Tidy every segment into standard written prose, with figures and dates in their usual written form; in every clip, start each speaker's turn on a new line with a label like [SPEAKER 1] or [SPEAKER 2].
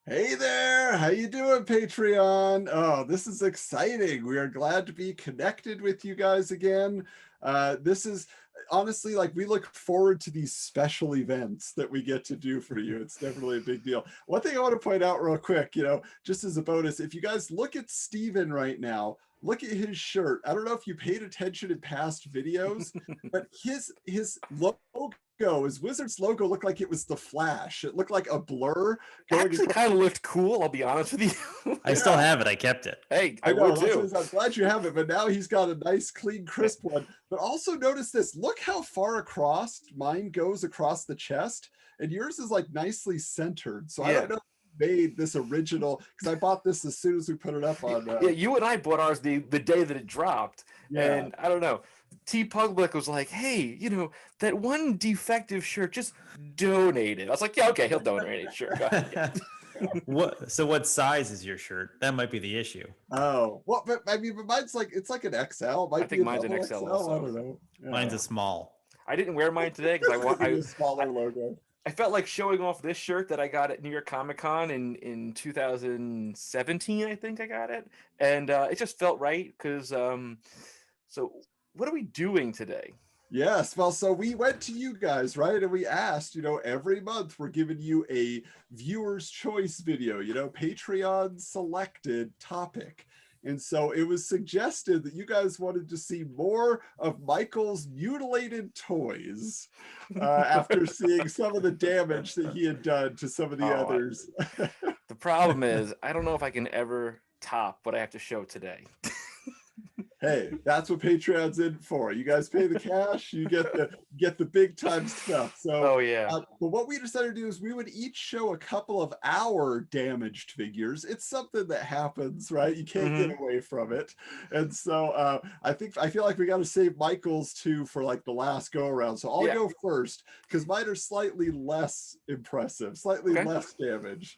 [SPEAKER 1] Hey there, how you doing, Patreon? Oh, this is exciting. We are glad to be connected with you guys again. This is honestly like we look forward to these special events that we get to do for you. It's definitely a big deal. One thing I want to point out real quick, just as a bonus, if you guys look at Steven right now, look at his shirt. I don't know if you paid attention in past videos, but his logo, his Wizards logo looked like it was the Flash. It looked like a blur going
[SPEAKER 2] Actually
[SPEAKER 1] across.
[SPEAKER 2] kind of looked cool, I'll be honest with you.
[SPEAKER 3] I still have it. I kept it.
[SPEAKER 2] Hey,
[SPEAKER 1] I
[SPEAKER 2] I
[SPEAKER 1] know,
[SPEAKER 2] would
[SPEAKER 1] that's
[SPEAKER 2] too.
[SPEAKER 1] what I'm glad you have it, but now he's got a nice, clean, crisp one. But also notice this, look how far across mine goes across the chest, and yours is like nicely centered. So I
[SPEAKER 2] Yeah.
[SPEAKER 1] don't know who made this original, because I bought this as soon as we put it up on.
[SPEAKER 2] Yeah, you and I bought ours the day that it dropped.
[SPEAKER 1] Yeah.
[SPEAKER 2] And I don't know. T Public was like, hey, that one defective shirt, just donate it. I was like, yeah, okay, he'll donate it. Sure. Go ahead.
[SPEAKER 3] What size is your shirt? That might be the issue.
[SPEAKER 1] Oh, well, but I mean, but mine's like, it's like an XL. Might
[SPEAKER 2] I think
[SPEAKER 1] be a
[SPEAKER 2] mine's an
[SPEAKER 1] double
[SPEAKER 2] XL
[SPEAKER 1] XL.
[SPEAKER 2] also.
[SPEAKER 1] I don't know. Yeah.
[SPEAKER 3] Mine's a small.
[SPEAKER 2] I didn't wear mine today because
[SPEAKER 1] a smaller logo.
[SPEAKER 2] I felt like showing off this shirt that I got at New York Comic Con in 2017, I think I got it. And it just felt right because, so what are we doing today?
[SPEAKER 1] Yes, well, so we went to you guys, right? And we asked, every month we're giving you a viewer's choice video, Patreon selected topic. And so it was suggested that you guys wanted to see more of Michael's mutilated toys after seeing some of the damage that he had done to some of the others.
[SPEAKER 2] The problem is, I don't know if I can ever top what I have to show today.
[SPEAKER 1] Hey, that's what Patreon's in for. You guys pay the cash, you get the big time stuff. So,
[SPEAKER 2] oh yeah.
[SPEAKER 1] But what we decided to do is we would each show a couple of our damaged figures. It's something that happens, right? You can't get away from it. And so I feel like we got to save Michael's too for like the last go around. So I'll go first because mine are slightly less impressive, slightly less damage.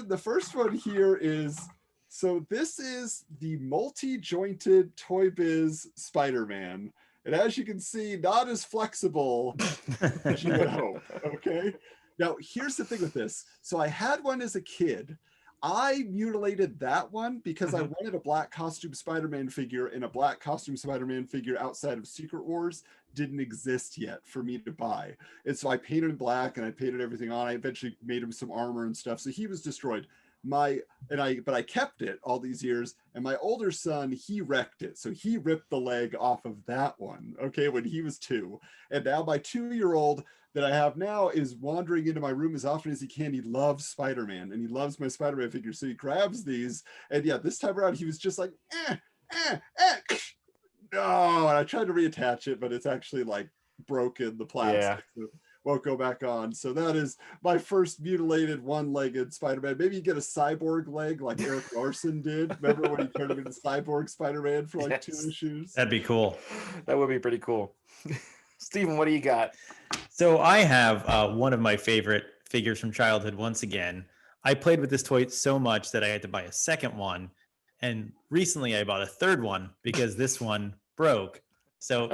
[SPEAKER 1] The first one here is, so this is the multi-jointed Toy Biz Spider-Man. And as you can see, not as flexible as you would hope, okay? Now, here's the thing with this. So I had one as a kid. I mutilated that one because I wanted a black costume Spider-Man figure, and a black costume Spider-Man figure outside of Secret Wars didn't exist yet for me to buy. And so I painted him black and I painted everything on. I eventually made him some armor and stuff. So he was destroyed. But I kept it all these years, and my older son, he wrecked it. So he ripped the leg off of that one, okay, when he was 2. And now my 2-year-old that I have now is wandering into my room as often as he can. He loves Spider-Man, and he loves my Spider-Man figure. So he grabs these, and yeah, this time around he was just like, no, and I tried to reattach it, but it's actually like broken, the plastic. So won't go back on. So that is my first mutilated one-legged Spider-Man. Maybe you get a cyborg leg like Eric Larson did. Remember when he turned him into Cyborg Spider-Man for like 2 issues?
[SPEAKER 3] That'd be cool.
[SPEAKER 2] That would be pretty cool. Steven, what do you got?
[SPEAKER 3] So I have one of my favorite figures from childhood once again. I played with this toy so much that I had to buy a second one. And recently I bought a third one because this one broke. So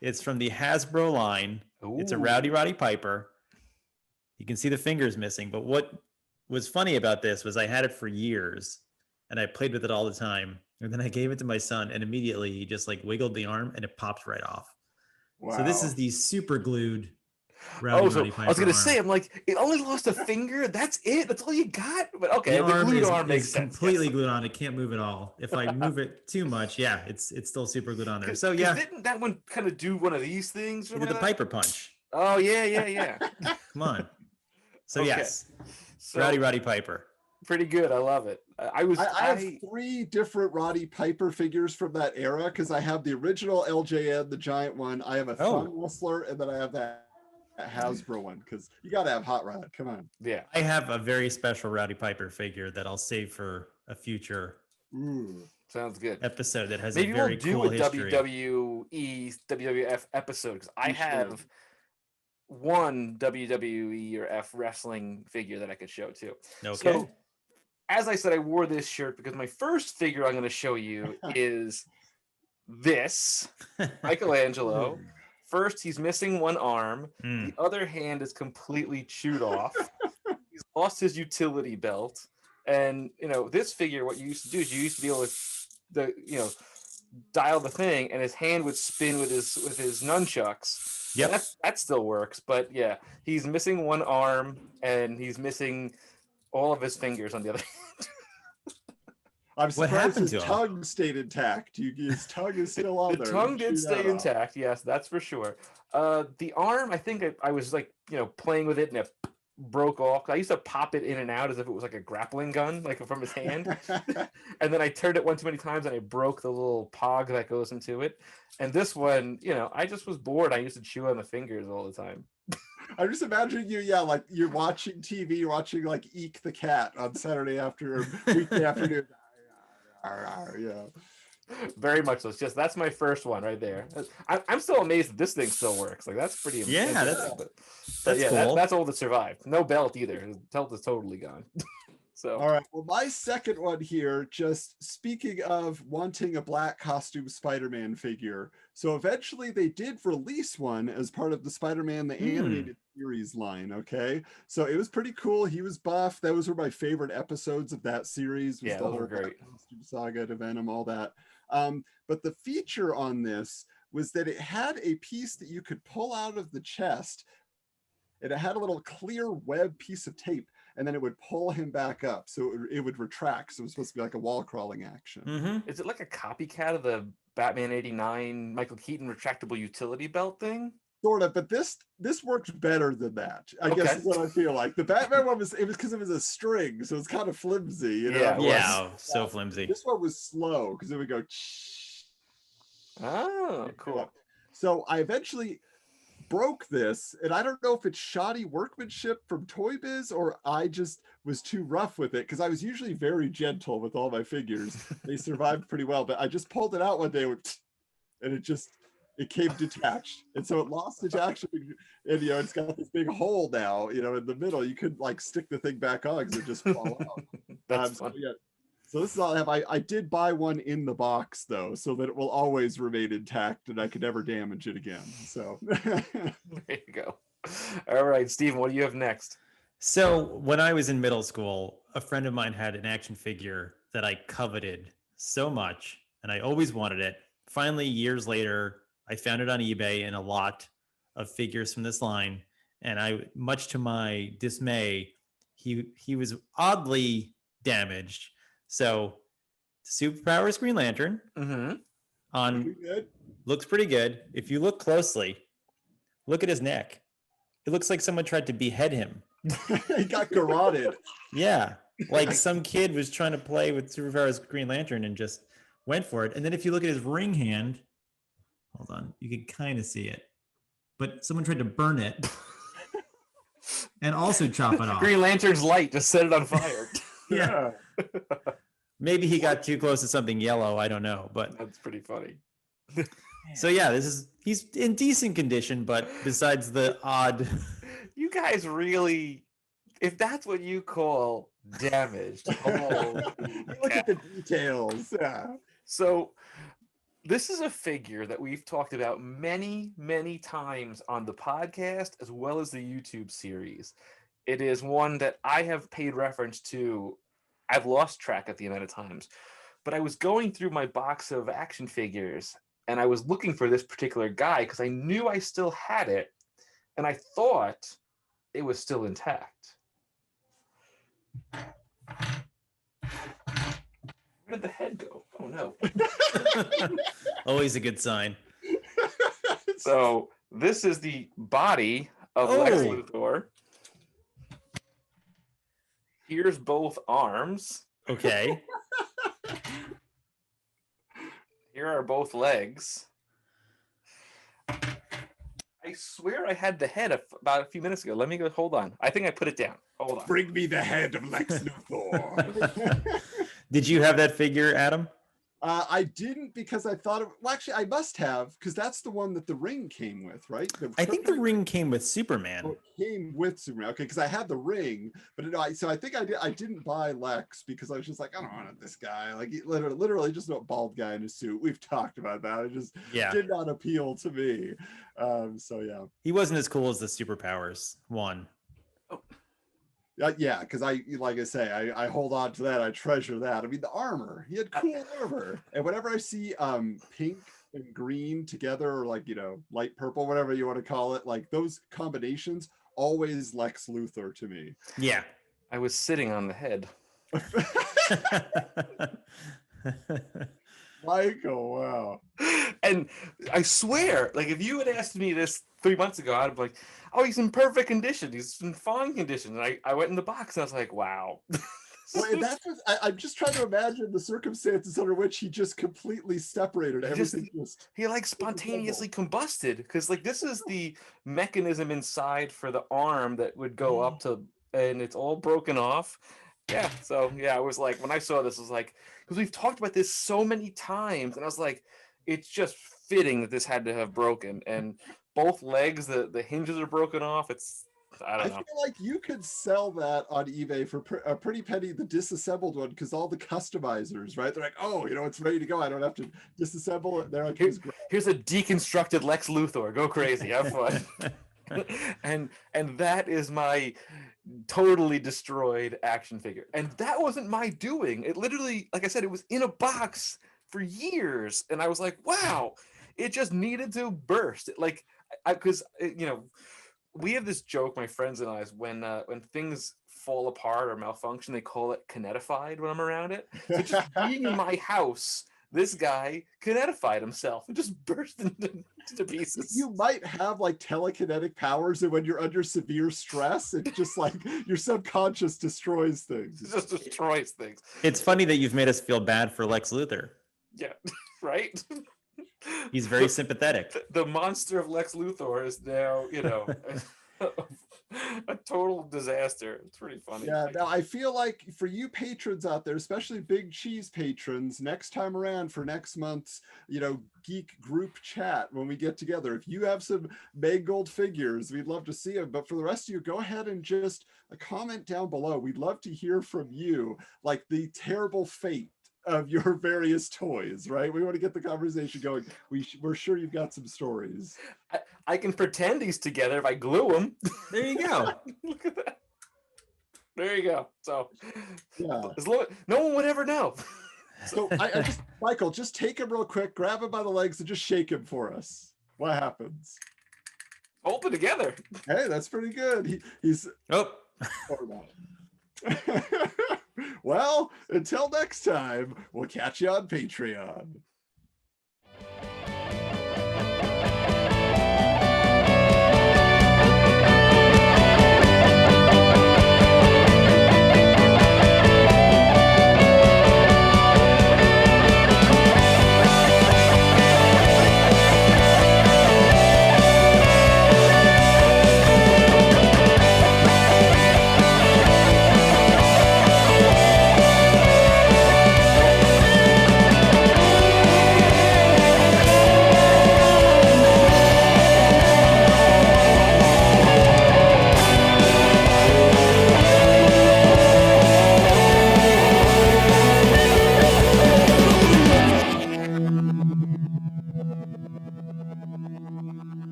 [SPEAKER 3] it's from the Hasbro line. Ooh. It's a Rowdy Roddy Piper. You can see the fingers missing. But what was funny about this was I had it for years and I played with it all the time. And then I gave it to my son and immediately he just like wiggled the arm and it popped right off. Wow. So this is the super glued Rowdy Roddy Piper.
[SPEAKER 2] I was going to say, I'm like, it only lost a finger? That's it? That's all you got? But okay, the glued arm makes sense.
[SPEAKER 3] Completely glued on. It can't move at all. If I move it too much, yeah, it's still super glued on there. So yeah.
[SPEAKER 2] Didn't that one kind of do one of these things?
[SPEAKER 3] It did the Piper Punch.
[SPEAKER 2] Oh, yeah.
[SPEAKER 3] Come on. So yes, Rowdy Roddy Piper.
[SPEAKER 2] Pretty good. I love it. I
[SPEAKER 1] have 3 different Roddy Piper figures from that era because I have the original LJN, the giant one. I have a Thumb Wrestler, and then I have that Hasbro one because you got to have Hot Rod. Come on.
[SPEAKER 2] Yeah.
[SPEAKER 3] I have a very special Rowdy Piper figure that I'll save for a future
[SPEAKER 2] sounds good
[SPEAKER 3] episode that has
[SPEAKER 2] Maybe
[SPEAKER 3] a very
[SPEAKER 2] we'll
[SPEAKER 3] cool
[SPEAKER 2] do a
[SPEAKER 3] history.
[SPEAKER 2] WWE, WWF episode because I have one WWE or F wrestling figure that I could show too.
[SPEAKER 3] Okay.
[SPEAKER 2] So as I said, I wore this shirt because my first figure I'm going to show you is this Michelangelo. First, he's missing one arm. The other hand is completely chewed off. He's lost his utility belt. And, this figure, what you used to do is you used to be able to, dial the thing, and his hand would spin with his nunchucks.
[SPEAKER 3] Yep.
[SPEAKER 2] That still works. But, yeah, he's missing one arm, and he's missing all of his fingers on the other hand.
[SPEAKER 1] I'm
[SPEAKER 3] What
[SPEAKER 1] surprised
[SPEAKER 3] happened
[SPEAKER 1] his
[SPEAKER 3] to him?
[SPEAKER 1] tongue stayed intact. His tongue is still on
[SPEAKER 2] The
[SPEAKER 1] there.
[SPEAKER 2] tongue
[SPEAKER 1] You
[SPEAKER 2] did
[SPEAKER 1] chew
[SPEAKER 2] stay
[SPEAKER 1] that off.
[SPEAKER 2] intact, yes, that's for sure. The arm, I think I was like, playing with it and it broke off. I used to pop it in and out as if it was like a grappling gun, like from his hand. And then I turned it one too many times and I broke the little pog that goes into it. And this one, I just was bored. I used to chew on the fingers all the time.
[SPEAKER 1] I'm just imagining you, like you're watching TV, you're watching like Eek the Cat on Saturday weekday afternoon. Yeah.
[SPEAKER 2] Very much so. It's just that's my first one right there. I'm still amazed that this thing still works. Like that's pretty amazing.
[SPEAKER 3] Yeah, that's
[SPEAKER 2] yeah,
[SPEAKER 3] cool.
[SPEAKER 2] that's all that survived. No belt either. The belt is totally gone. So
[SPEAKER 1] All right. Well, my second one here, just speaking of wanting a black costume Spider-Man figure. So eventually they did release one as part of the Spider-Man the Animated Series line. Okay. So it was pretty cool. He was buff. Those were my favorite episodes of that series. Was
[SPEAKER 2] Yeah,
[SPEAKER 1] the
[SPEAKER 2] those were
[SPEAKER 1] whole
[SPEAKER 2] great.
[SPEAKER 1] costume saga to Venom, all that. But the feature on this was that it had a piece that you could pull out of the chest, and it had a little clear web piece of tape, and then it would pull him back up. So it would retract. So it was supposed to be like a wall crawling action.
[SPEAKER 3] Mm-hmm.
[SPEAKER 2] Is it like a copycat of the Batman '89 Michael Keaton retractable utility belt thing?
[SPEAKER 1] Sort of, but this worked better than that. I guess
[SPEAKER 2] Okay.
[SPEAKER 1] is what I feel like. The Batman one was because it was a string, so it's kind of flimsy.
[SPEAKER 2] Yeah, it was.
[SPEAKER 3] Yeah, so flimsy.
[SPEAKER 1] This one was slow because it would go.
[SPEAKER 2] Oh, cool.
[SPEAKER 1] So I eventually broke this, and I don't know if it's shoddy workmanship from Toy Biz or I just was too rough with it, because I was usually very gentle with all my figures. They survived pretty well, but I just pulled it out one day and it came detached, and so it lost its action, and it's got this big hole now, in the middle. You couldn't like stick the thing back on because it just fall out.
[SPEAKER 2] That's fun.
[SPEAKER 1] So this is all I have. I did buy one in the box though, so that it will always remain intact and I could never damage it again. So
[SPEAKER 2] There you go. All right, Steven, what do you have next?
[SPEAKER 3] So when I was in middle school, a friend of mine had an action figure that I coveted so much, and I always wanted it. Finally, years later, I found it on eBay in a lot of figures from this line, and much to my dismay, he was oddly damaged. So, Superpowers Green Lantern
[SPEAKER 2] Mm-hmm.
[SPEAKER 3] looks pretty good. If you look closely, look at his neck. It looks like someone tried to behead him.
[SPEAKER 1] He got garroted.
[SPEAKER 3] Yeah, like some kid was trying to play with Superpowers Green Lantern and just went for it. And then if you look at his ring hand, hold on, you can kind of see it. But someone tried to burn it and also chop it off.
[SPEAKER 2] Green Lantern's light just set it on fire.
[SPEAKER 3] Yeah. Maybe he got too close to something yellow. I don't know. But
[SPEAKER 2] That's pretty funny.
[SPEAKER 3] so yeah, he's in decent condition, but besides the odd.
[SPEAKER 2] You guys really, if that's what you call damaged. Oh,
[SPEAKER 1] Look at the details. Yeah.
[SPEAKER 2] So this is a figure that we've talked about many, many times on the podcast as well as the YouTube series. It is one that I have paid reference to. I've lost track of the amount of times, but I was going through my box of action figures and I was looking for this particular guy because I knew I still had it and I thought it was still intact. Where did the head go? Oh no.
[SPEAKER 3] Always a good sign.
[SPEAKER 2] So this is the body of Lex Luthor. Here's both arms.
[SPEAKER 3] Okay.
[SPEAKER 2] Here are both legs. I swear I had the head about a few minutes ago. Let me go. Hold on. I think I put it down. Hold on.
[SPEAKER 1] Bring me the head of Lex Luthor.
[SPEAKER 3] Did you have that figure, Adam?
[SPEAKER 1] I didn't because I thought of, well, actually, I must have because that's the one that the ring came with, right?
[SPEAKER 3] I think the
[SPEAKER 1] kryptonite
[SPEAKER 3] ring came with Superman.
[SPEAKER 1] Oh, it came with Superman. Okay, because I had the ring, but so I think I didn't buy Lex because I was just like, I don't want this guy. Like he literally just a bald guy in a suit. We've talked about that. It just
[SPEAKER 3] Yeah.
[SPEAKER 1] did not appeal to me. So yeah.
[SPEAKER 3] He wasn't as cool as the superpowers one.
[SPEAKER 1] Yeah, because like I say, I hold on to that. I treasure that. I mean, the armor. He had cool armor. And whenever I see pink and green together, or like light purple, whatever you want to call it, like those combinations, always Lex Luthor to me.
[SPEAKER 3] Yeah.
[SPEAKER 2] I was sitting on the head.
[SPEAKER 1] Michael, wow.
[SPEAKER 2] And I swear, like if you had asked me this 3 months ago, I'd be like, oh, he's in perfect condition. He's in fine condition. And I went in the box and I was like, wow.
[SPEAKER 1] Well, and that's what, I'm just trying to imagine the circumstances under which he just completely separated everything.
[SPEAKER 2] He like spontaneously combusted because like this is the mechanism inside for the arm that would go up to, and it's all broken off. Yeah. So yeah, I was like, when I saw this, I was like, because we've talked about this so many times, and I was like, it's just fitting that this had to have broken. And both legs, the hinges are broken off. I don't know.
[SPEAKER 1] I feel like you could sell that on eBay for a pretty penny, the disassembled one, because all the customizers, right? They're like, oh, it's ready to go. I don't have to disassemble it. They're like,
[SPEAKER 2] here's a deconstructed Lex Luthor. Go crazy, have fun. and that is my totally destroyed action figure. And that wasn't my doing. It literally, like I said, it was in a box for years, and I was like, wow, it just needed to burst. Like, because we have this joke, my friends and I, is when things fall apart or malfunction, they call it kinetified when I'm around it. So just being in my house, this guy kinetified himself and just burst into pieces.
[SPEAKER 1] You might have like telekinetic powers, and when you're under severe stress, it's just like your subconscious destroys things.
[SPEAKER 2] It just destroys things.
[SPEAKER 3] It's funny that you've made us feel bad for Lex Luthor.
[SPEAKER 2] Yeah, right?
[SPEAKER 3] He's very sympathetic.
[SPEAKER 2] The monster of Lex Luthor is now, a total disaster. It's pretty funny.
[SPEAKER 1] Yeah, now I feel like for you patrons out there, especially Big Cheese patrons, next time around for next month's, geek group chat when we get together, if you have some mangled figures, we'd love to see them. But for the rest of you, go ahead and just comment down below. We'd love to hear from you, like the terrible fate of your various toys, right? We want to get the conversation going. We're sure you've got some stories.
[SPEAKER 2] I can pretend he's together if I glue them.
[SPEAKER 3] There you go.
[SPEAKER 2] Look at that. There you go. So,
[SPEAKER 1] yeah,
[SPEAKER 2] no one would ever know.
[SPEAKER 1] So I just, Michael, just take him real quick, grab him by the legs, and just shake him for us. What happens?
[SPEAKER 2] Hold it together.
[SPEAKER 1] Hey, that's pretty good. He's
[SPEAKER 3] oh.
[SPEAKER 1] Or not. Well, until next time, we'll catch you on Patreon.